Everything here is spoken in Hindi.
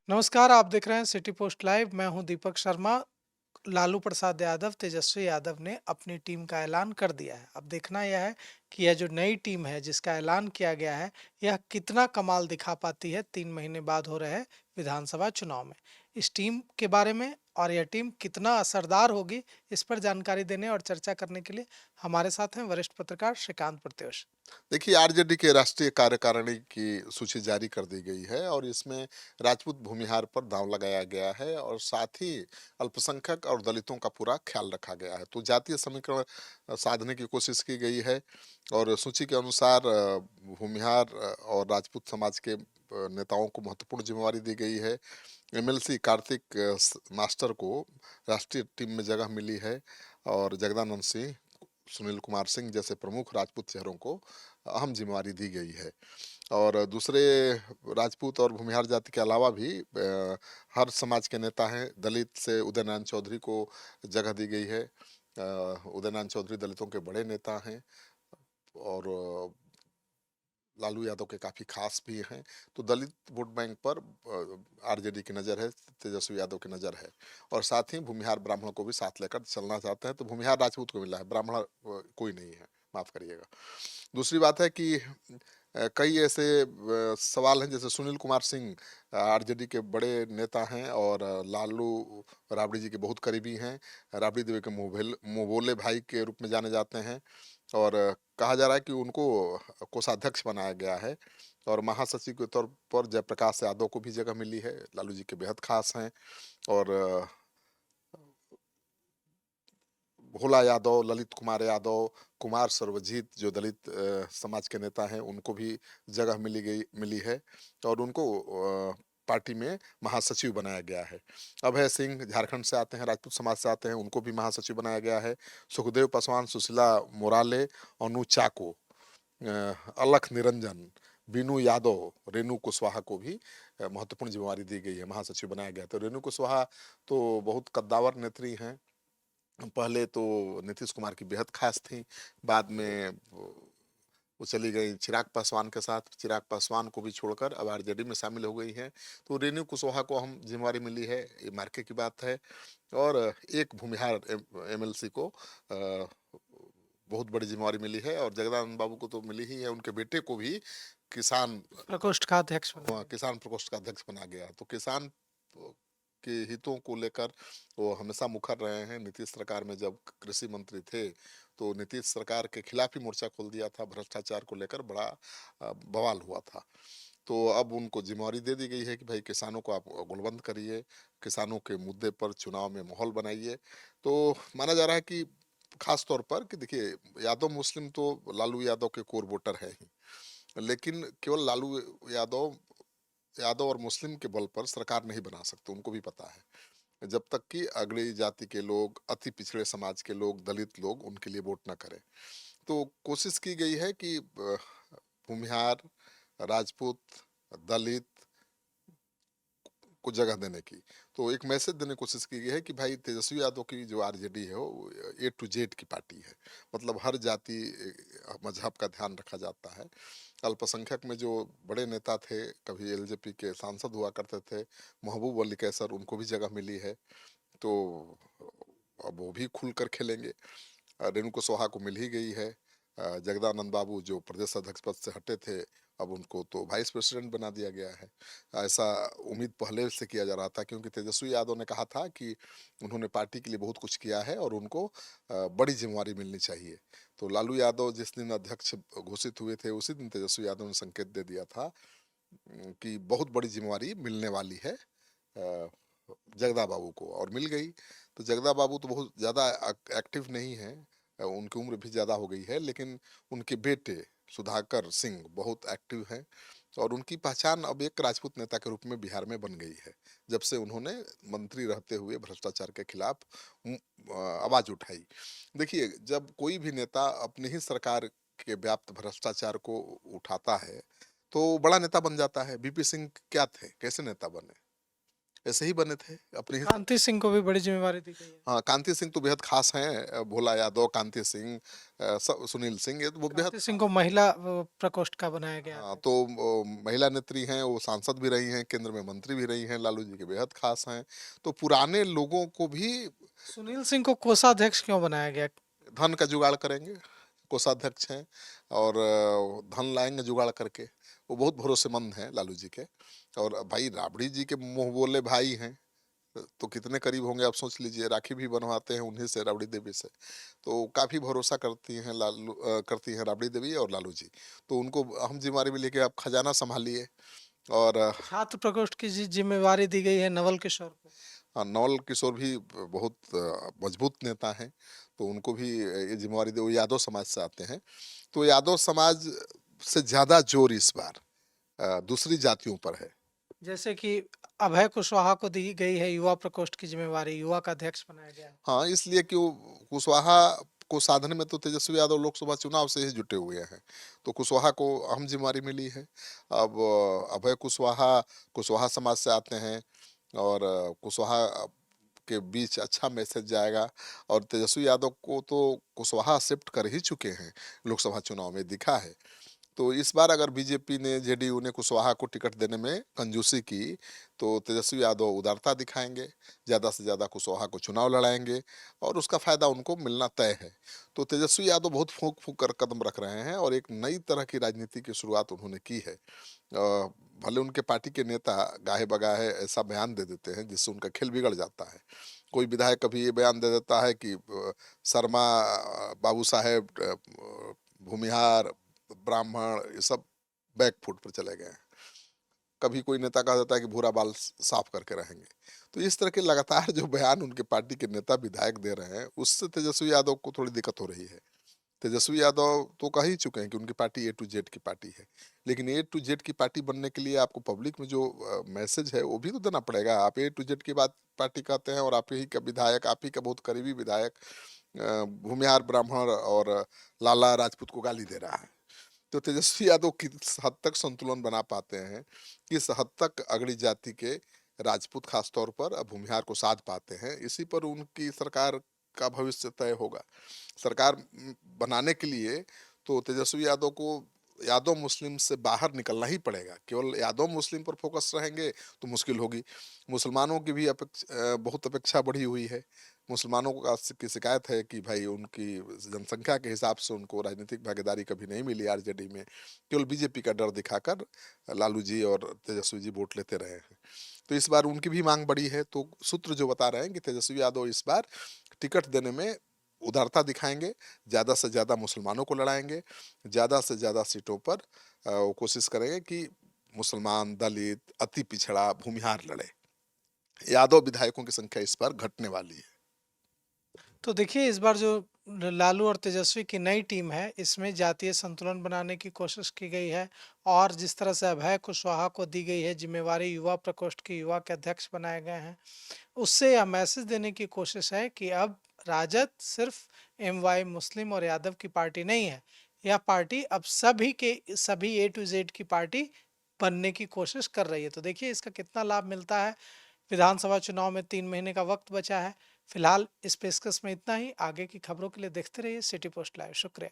नमस्कार, आप देख रहे हैं सिटी पोस्ट लाइव। मैं हूं दीपक शर्मा। लालू प्रसाद यादव, तेजस्वी यादव ने अपनी टीम का ऐलान कर दिया है। अब देखना यह है कि यह जो नई टीम है जिसका ऐलान किया गया है, यह कितना कमाल दिखा पाती है 3 महीने बाद हो रहे विधानसभा चुनाव में। इस टीम के बारे में और यह टीम कितना असरदार होगी, इस पर जानकारी देने और चर्चा करने के लिए हमारे साथ हैं वरिष्ठ पत्रकार श्रीकांत प्रत्युष। देखिए, आरजेडी के राष्ट्रीय कार्यकारिणी की सूची जारी कर दी गई है और इसमें राजपूत भूमिहार पर दांव लगाया गया है और साथ ही अल्पसंख्यक और दलितों का पूरा ख्याल रखा गया है। तो जातीय समीकरण साधने की कोशिश की गई है और सूची के अनुसार भूमिहार और राजपूत समाज के नेताओं को महत्वपूर्ण जिम्मेवारी दी गई है। एमएलसी कार्तिक मास्टर को राष्ट्रीय टीम में जगह मिली है और जगदानंद सिंह, सुनील कुमार सिंह जैसे प्रमुख राजपूत चेहरों को अहम जिम्मेवारी दी गई है। और दूसरे राजपूत और भूमिहार जाति के अलावा भी हर समाज के नेता हैं। दलित से उदयनारायण चौधरी को जगह दी गई है। उदयनारायण चौधरी दलितों के बड़े नेता हैं और लालू यादव के काफ़ी खास भी हैं। तो दलित वोट बैंक पर आरजेडी की नज़र है, तेजस्वी यादव की नज़र है और साथ ही भूमिहार ब्राह्मणों को भी साथ लेकर चलना चाहते हैं। तो भूमिहार राजपूत को मिला है, ब्राह्मण कोई नहीं है, माफ़ करिएगा। दूसरी बात है कि कई ऐसे सवाल हैं, जैसे सुनील कुमार सिंह आरजेडी के बड़े नेता हैं और लालू राबड़ी जी के बहुत करीबी हैं। राबड़ी देवी के मुंह बोले भाई के रूप में जाने जाते हैं और कहा जा रहा है कि उनको कोषाध्यक्ष बनाया गया है और महासचिव के तौर पर जयप्रकाश यादव को भी जगह मिली है। लालू जी के बेहद खास हैं और भोला यादव, ललित कुमार यादव, कुमार सर्वजीत जो दलित समाज के नेता हैं, उनको भी जगह मिली है और उनको पार्टी में महासचिव बनाया गया है। अभय सिंह झारखंड से आते हैं, राजपूत समाज से आते हैं, उनको भी महासचिव बनाया गया है। सुखदेव पासवान, सुशीला मोराले, अनु चाको, अलख निरंजन, बीनू यादव, रेणु कुशवाहा को भी महत्वपूर्ण जिम्मेवारी दी गई है, महासचिव बनाया गया है। तो रेणु कुशवाहा तो बहुत कद्दावर नेत्री हैं। पहले तो नीतीश कुमार की बेहद खास थी, बाद में वो चली गई चिराग पासवान के साथ। चिराग पासवान को भी छोड़कर अब आरजेडी में शामिल हो गई हैं। तो रेणु कुशवाहा को हम जिम्मेवारी मिली है, ये मार्के की बात है। और एक भूमिहार एमएलसी को बहुत बड़ी जिम्मेवारी मिली है और जगदानंद बाबू को तो मिली ही है, उनके बेटे को भी किसान प्रकोष्ठ का अध्यक्ष बनाया गया। किसान प्रकोष्ठ का अध्यक्ष बना गया। तो किसान के हितों को लेकर वो हमेशा मुखर रहे हैं। नीतीश सरकार में जब कृषि मंत्री थे तो नीतीश सरकार के खिलाफ ही मोर्चा खोल दिया था, भ्रष्टाचार को लेकर बड़ा बवाल हुआ था। तो अब उनको जिम्मेवारी दे दी गई है कि भाई किसानों को आप गुणबंद करिए, किसानों के मुद्दे पर चुनाव में माहौल बनाइए। तो माना जा रहा है कि खास तौर पर कि देखिए, यादव मुस्लिम तो लालू यादव के कोर वोटर है ही, लेकिन केवल लालू यादव यादव और मुस्लिम के बल पर सरकार नहीं बना सकते, उनको भी पता है। जब तक कि अगड़ी जाति के लोग, अति पिछड़े समाज के लोग, दलित लोग उनके लिए वोट ना करें। तो कोशिश की गई है कि भूमिहार, राजपूत, दलित को जगह देने की। तो एक मैसेज देने की कोशिश की गई है कि भाई तेजस्वी यादव की जो आरजेडी है वो ए टू जेड की पार्टी है। मतलब हर जाति मजहब का ध्यान रखा जाता है। अल्पसंख्यक में जो बड़े नेता थे, कभी एलजेपी के सांसद हुआ करते थे, महबूब अली कैसर, उनको भी जगह मिली है। तो अब वो भी खुलकर खेलेंगे। रेणु कुशवाहा को मिल ही गई है। जगदानंद बाबू जो प्रदेश अध्यक्ष पद से हटे थे, अब उनको तो वाइस प्रेसिडेंट बना दिया गया है। ऐसा उम्मीद पहले से किया जा रहा था, क्योंकि तेजस्वी यादव ने कहा था कि उन्होंने पार्टी के लिए बहुत कुछ किया है और उनको बड़ी जिम्मेवारी मिलनी चाहिए। तो लालू यादव जिस दिन अध्यक्ष घोषित हुए थे, उसी दिन तेजस्वी यादव ने संकेत दे दिया था कि बहुत बड़ी जिम्मेवारी मिलने वाली है जगदा बाबू को, और मिल गई। तो जगदा बाबू तो बहुत ज़्यादा एक्टिव नहीं है, उनकी उम्र भी ज़्यादा हो गई है, लेकिन उनके बेटे सुधाकर सिंह बहुत एक्टिव हैं और उनकी पहचान अब एक राजपूत नेता के रूप में बिहार में बन गई है, जब से उन्होंने मंत्री रहते हुए भ्रष्टाचार के खिलाफ आवाज़ उठाई। देखिए, जब कोई भी नेता अपनी ही सरकार के व्याप्त भ्रष्टाचार को उठाता है तो बड़ा नेता बन जाता है। बीपी सिंह क्या थे, कैसे नेता बने? ऐसे ही बने थे अपने ही। कांति सिंह को भी बड़ी जिम्मेवारी दी गई है। हाँ, कांति सिंह तो बेहद खास हैं, भोला यादव, कांति सिंह, सुनील सिंह, ये तो वो बेहद कांति सिंह खास। को महिला प्रकोष्ठ का बनाया गया हाँ, अध्यक्ष। तो महिला नेत्री हैं, वो सांसद भी रही हैं, केंद्र में मंत्री भी रही हैं, लालू जी के बेहद खास हैं। तो पुराने लोगों को भी सुनील सिंह को कोषाध्यक्ष क्यों बनाया गया? धन का जुगाड़ करेंगे, कोषाध्यक्ष हैं, और धन लाएंगे जुगाड़ करके। वो बहुत भरोसेमंद हैं लालू जी के। और भाई राबड़ी जी के मुंह बोले भाई हैं, तो कितने करीब होंगे आप सोच लीजिए, राखी भी बनवाते हैं उन्हीं से, राबड़ी देवी से। तो काफी भरोसा करती हैं करती हैं राबड़ी देवी और लालू जी। तो उनको अहम जिम्मेवारी में लेके आप खजाना संभालिए। और छात्र प्रकोष्ठ की जिम्मेवारी दी गई है नवल किशोर को। नवल किशोर भी बहुत मजबूत नेता हैं, तो उनको भी ये जिम्मेवारी दे। वो यादव समाज से आते हैं, तो यादव समाज से ज्यादा जोर इस बार दूसरी जातियों पर है। जैसे कि अभय कुशवाहा को दी गई है युवा प्रकोष्ठ की जिम्मेवारी, युवा का अध्यक्ष बनाया गया है। हाँ, इसलिए कि वो कुशवाहा को साधने में तो तेजस्वी यादव लोकसभा चुनाव से ही जुटे हुए हैं, तो कुशवाहा को अहम जिम्मेवारी मिली है। अब अभय कुशवाहा कुशवाहा समाज से आते हैं, और कुशवाहा के बीच अच्छा मैसेज जाएगा। और तेजस्वी यादव को तो कुशवाहा एक्सेप्ट कर ही चुके हैं, लोकसभा चुनाव में दिखा है। तो इस बार अगर बीजेपी ने, जेडीयू ने कुशवाहा को टिकट देने में कंजूसी की, तो तेजस्वी यादव उदारता दिखाएंगे, ज़्यादा से ज़्यादा कुशवाहा को चुनाव लड़ाएंगे, और उसका फायदा उनको मिलना तय है। तो तेजस्वी यादव बहुत फूंक फूंक कर कदम रख रहे हैं, और एक नई तरह की राजनीति की शुरुआत उन्होंने की है। भले उनके पार्टी के नेता गाहे बगाहे ऐसा बयान दे देते हैं जिससे उनका खेल बिगड़ जाता है। कोई विधायक कभी ये बयान दे देता है कि शर्मा, बाबू साहेब, भूमिहार, ब्राह्मण, ये सब बैकफुट पर चले गए हैं। कभी कोई नेता कहा जाता है कि भूरा बाल साफ करके रहेंगे। तो इस तरह के लगातार जो बयान उनके पार्टी के नेता विधायक दे रहे हैं, उससे तेजस्वी यादव को थोड़ी दिक्कत हो रही है। तेजस्वी यादव तो कह ही चुके हैं कि उनकी पार्टी ए टू जेड की पार्टी है, लेकिन ए टू जेड की पार्टी बनने के लिए आपको पब्लिक में जो मैसेज है वो भी तो देना पड़ेगा। आप ए टू जेड की बात पार्टी कहते हैं, और आप ही का विधायक, आप ही का बहुत करीबी विधायक भूमिहार ब्राह्मण और लाला राजपूत को गाली दे रहा है। तो तेजस्वी यादव किस हद तक संतुलन बना पाते हैं, किस हद तक अगड़ी जाति के राजपूत खासतौर पर भूमिहार को साध पाते हैं, इसी पर उनकी सरकार का भविष्य तय होगा। सरकार बनाने के लिए तो तेजस्वी यादव को यादव मुस्लिम से बाहर निकलना ही पड़ेगा। केवल यादव मुस्लिम पर फोकस रहेंगे तो मुश्किल होगी। मुसलमानों की भी बहुत अपेक्षा बढ़ी हुई है। मुसलमानों की शिकायत है कि भाई उनकी जनसंख्या के हिसाब से उनको राजनीतिक भागीदारी कभी नहीं मिली आरजेडी में। केवल बीजेपी का डर दिखाकर लालू जी और तेजस्वी जी वोट लेते रहे हैं। तो इस बार उनकी भी मांग बढ़ी है। तो सूत्र जो बता रहे हैं कि तेजस्वी यादव इस बार टिकट देने में उदारता दिखाएंगे, ज़्यादा से ज़्यादा मुसलमानों को लड़ाएंगे, ज़्यादा से ज़्यादा सीटों पर वो कोशिश करेंगे कि मुसलमान, दलित, अति पिछड़ा, भूमिहार लड़े। यादव विधायकों की संख्या इस बार घटने वाली है। तो देखिए इस बार जो लालू और तेजस्वी की नई टीम है, इसमें जातीय संतुलन बनाने की कोशिश की गई है, और जिस तरह से अभय कुशवाहा को दी गई है जिम्मेवारी, युवा प्रकोष्ठ के युवा के अध्यक्ष बनाए गए हैं, उससे यह मैसेज देने की कोशिश है कि अब राजद सिर्फ एमवाई मुस्लिम और यादव की पार्टी नहीं है। यह पार्टी अब सभी के सभी ए टू जेड की पार्टी बनने की कोशिश कर रही है। तो देखिए इसका कितना लाभ मिलता है। विधानसभा चुनाव में 3 महीने का वक्त बचा है। फिलहाल इस पेशकश में इतना ही। आगे की खबरों के लिए देखते रहिए सिटी पोस्ट लाइव। शुक्रिया।